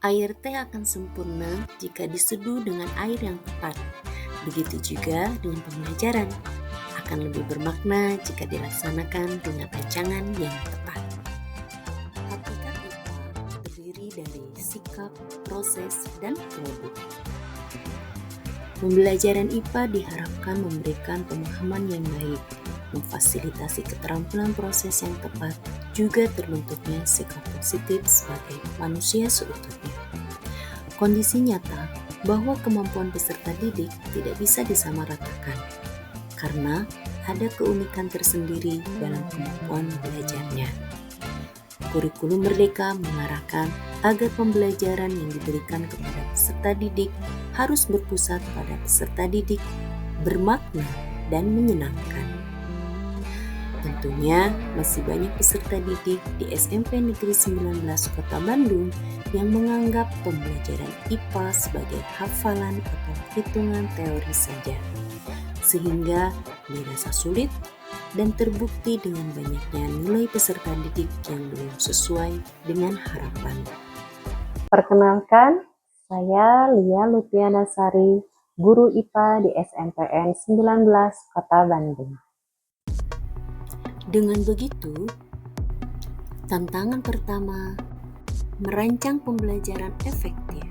Air teh akan sempurna jika diseduh dengan air yang tepat. Begitu juga dengan pembelajaran. Akan lebih bermakna jika dilaksanakan dengan rancangan yang tepat. Hakikat IPA terdiri dari sikap, proses, dan produk. Pembelajaran IPA diharapkan memberikan pemahaman yang baik, memfasilitasi keterampilan proses yang tepat, juga terbentuknya sikap positif sebagai manusia seutuhnya. Kondisi nyata bahwa kemampuan peserta didik tidak bisa disamaratakan, karena ada keunikan tersendiri dalam kemampuan belajarnya. Kurikulum Merdeka mengarahkan agar pembelajaran yang diberikan kepada peserta didik harus berpusat pada peserta didik, bermakna, dan menyenangkan. Tentunya masih banyak peserta didik di SMP Negeri 19 Kota Bandung yang menganggap pembelajaran IPA sebagai hafalan atau hitungan teori saja, sehingga dirasa sulit dan terbukti dengan banyaknya nilai peserta didik yang belum sesuai dengan harapan. Perkenalkan, saya Lia Lutfiana Sari, guru IPA di SMPN 19 Kota Bandung. Dengan begitu, tantangan pertama, merancang pembelajaran efektif,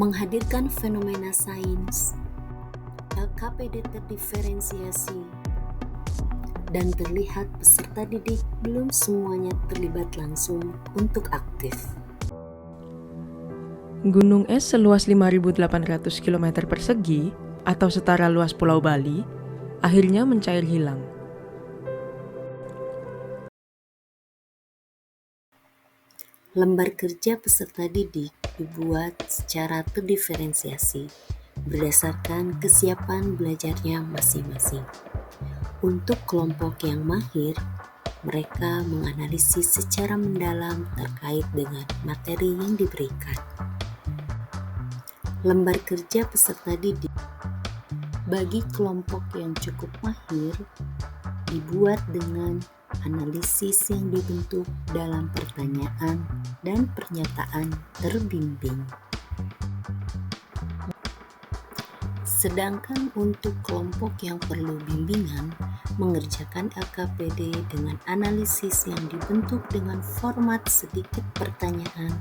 menghadirkan fenomena sains, LKPD terdiferensiasi, dan terlihat peserta didik belum semuanya terlibat langsung untuk aktif. Gunung es seluas 5.800 km persegi atau setara luas Pulau Bali akhirnya mencair hilang. Lembar kerja peserta didik dibuat secara terdiferensiasi berdasarkan kesiapan belajarnya masing-masing. Untuk kelompok yang mahir, mereka menganalisis secara mendalam terkait dengan materi yang diberikan. Lembar kerja peserta didik bagi kelompok yang cukup mahir dibuat dengan analisis yang dibentuk dalam pertanyaan dan pernyataan terbimbing. Sedangkan untuk kelompok yang perlu bimbingan, mengerjakan LKPD dengan analisis yang dibentuk dengan format sedikit pertanyaan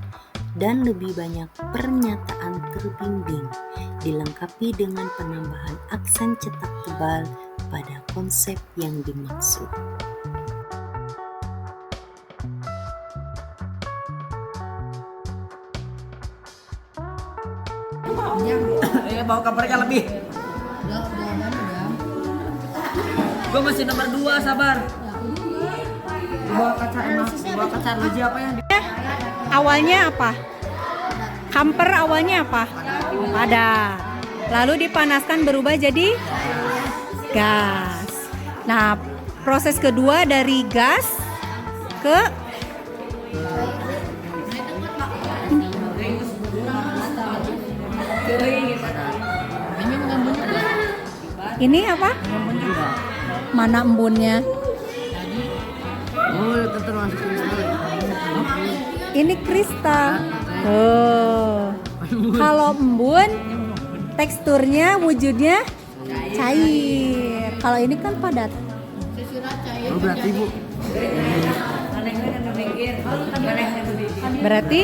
dan lebih banyak pernyataan terbimbing, dilengkapi dengan penambahan aksen cetak tebal pada konsep yang dimaksud. Bawa kabarnya lebih. Gue masih nomor 2, sabar. Bawa kaca enak, bawa kaca lagi apa yang Awalnya apa? Kamper awalnya apa? Padat. Lalu dipanaskan berubah jadi gas. Nah, proses kedua dari gas ke ini apa? Mana embunnya? Ini kristal. Oh. Kalau embun teksturnya, wujudnya cair. Kalau ini kan padat. Oh, berarti Bu. Berarti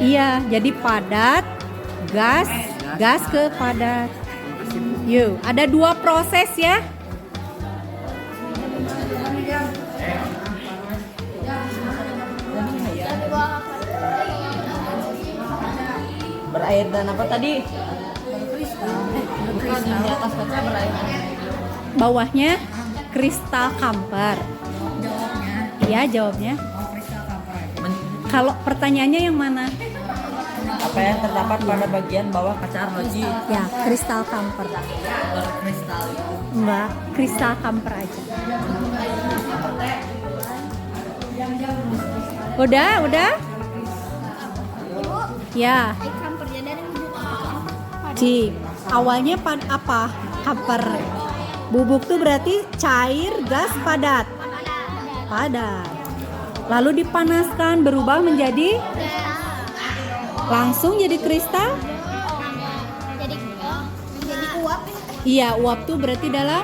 iya, jadi padat, gas ke padat. Yuk, ada 2 proses ya. Berair dan apa tadi? Bukan di atas kaca berair. Bawahnya kristal kamper. Iya, jawabnya. Kalau pertanyaannya yang mana? Apa yang terdapat pada bagian bawah kaca arloji? Ya, kristal kamper. Kristal. Mbak, kristal kamper aja. Udah? Ya. Ci, awalnya apa? Kamper. Bubuk tuh berarti cair, gas, padat. Padat. Lalu dipanaskan berubah menjadi langsung jadi kristal. Jadi uap. Iya, uap tuh berarti dalam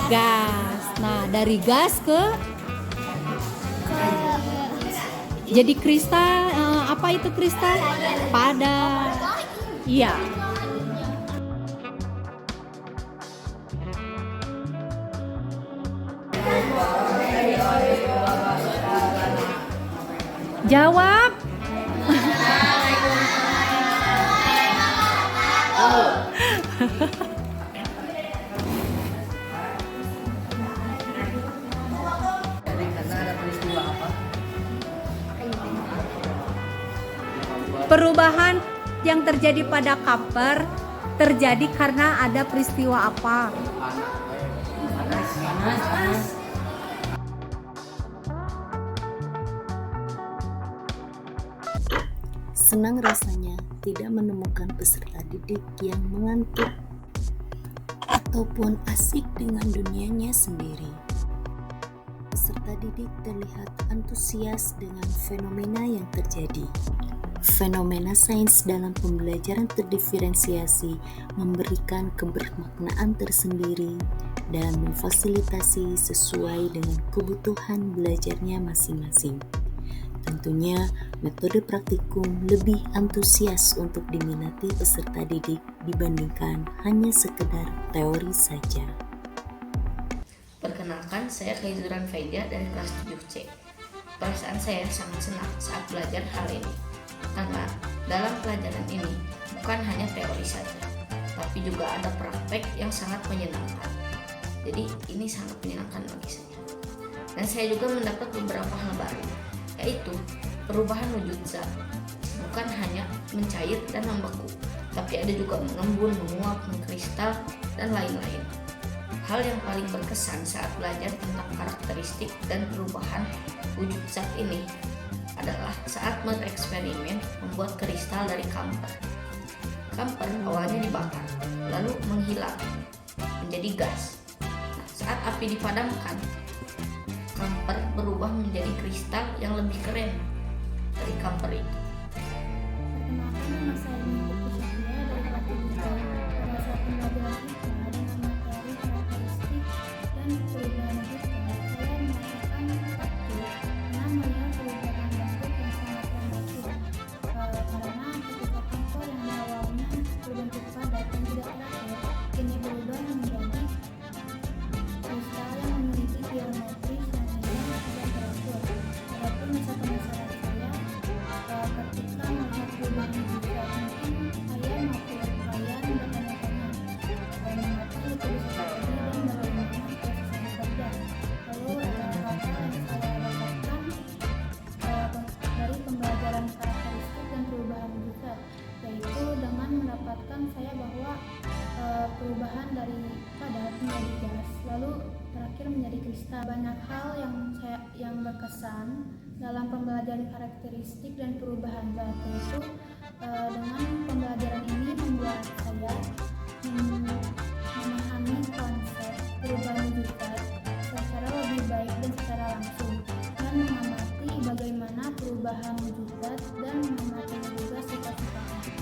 gas. Nah, dari gas ke jadi kristal. Apa itu kristal? Padat. Iya. Jawab. Jadi karena ada peristiwa apa? Perubahan yang terjadi pada Kamper terjadi karena ada peristiwa apa? Panas. Senang rasanya tidak menemukan peserta didik yang mengantuk ataupun asik dengan dunianya sendiri. Peserta didik terlihat antusias dengan fenomena yang terjadi. Fenomena sains dalam pembelajaran terdiferensiasi memberikan kebermaknaan tersendiri dan memfasilitasi sesuai dengan kebutuhan belajarnya masing-masing. Tentunya, metode praktikum lebih antusias untuk diminati peserta didik dibandingkan hanya sekedar teori saja. Perkenalkan, saya Khaizuran Faidia dari kelas 7C. Perasaan saya sangat senang saat belajar hal ini, karena dalam pelajaran ini bukan hanya teori saja, tapi juga ada praktek yang sangat menyenangkan. Jadi ini sangat menyenangkan bagi saya. Dan saya juga mendapat beberapa hal baru, yaitu perubahan wujud zat, bukan hanya mencair dan membeku, tapi ada juga mengembun, menguap, mengkristal, dan lain-lain. Hal yang paling berkesan saat belajar tentang karakteristik dan perubahan wujud zat ini adalah saat bereksperimen membuat kristal dari kamper. Kamper awalnya dibakar, lalu menghilang menjadi gas. Nah, saat api dipadamkan, kamper berubah menjadi kristal yang lebih keren dari kamper itu. Perkenalkan, nama saya Nindi Kusatria dari kelas 7. Pada saat pembelajaran IPA dengan materi karakteristik dan perubahan kristal, saya merasakan takjub karena melihat perubahan bentuk yang sangat dramatis. Karena ketika kamper yang awalnya berbentuk padat dan tidak teratur, kini berubah menjadi kristal yang memiliki geometris yang indah dan teratur. Walaupun masa penasaran saya ketika melihat perubahan digital, mungkin saya maupun kalian bertanya-tanya mengapa itu bisa terjadi dan bagaimana prosesnya bekerja. Lalu ada hal-hal yang saya dapatkan dari pembelajaran karakteristik dan perubahan digital, yaitu dengan mendapatkan saya bahwa perubahan dari padat menjadi gas, lalu terakhir menjadi kristal. Banyak hal yang berkesan dalam pembelajaran karakteristik dan perubahan zat, yaitu dengan pembelajaran ini membuat saya memahami konsep perubahan digital secara lebih baik dan secara langsung, dan mengamati bagaimana perubahan digital dan mengamati juga sifat-sifatnya.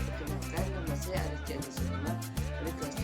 Perkenalkan, nama saya Arif Jani Sukma dari kelas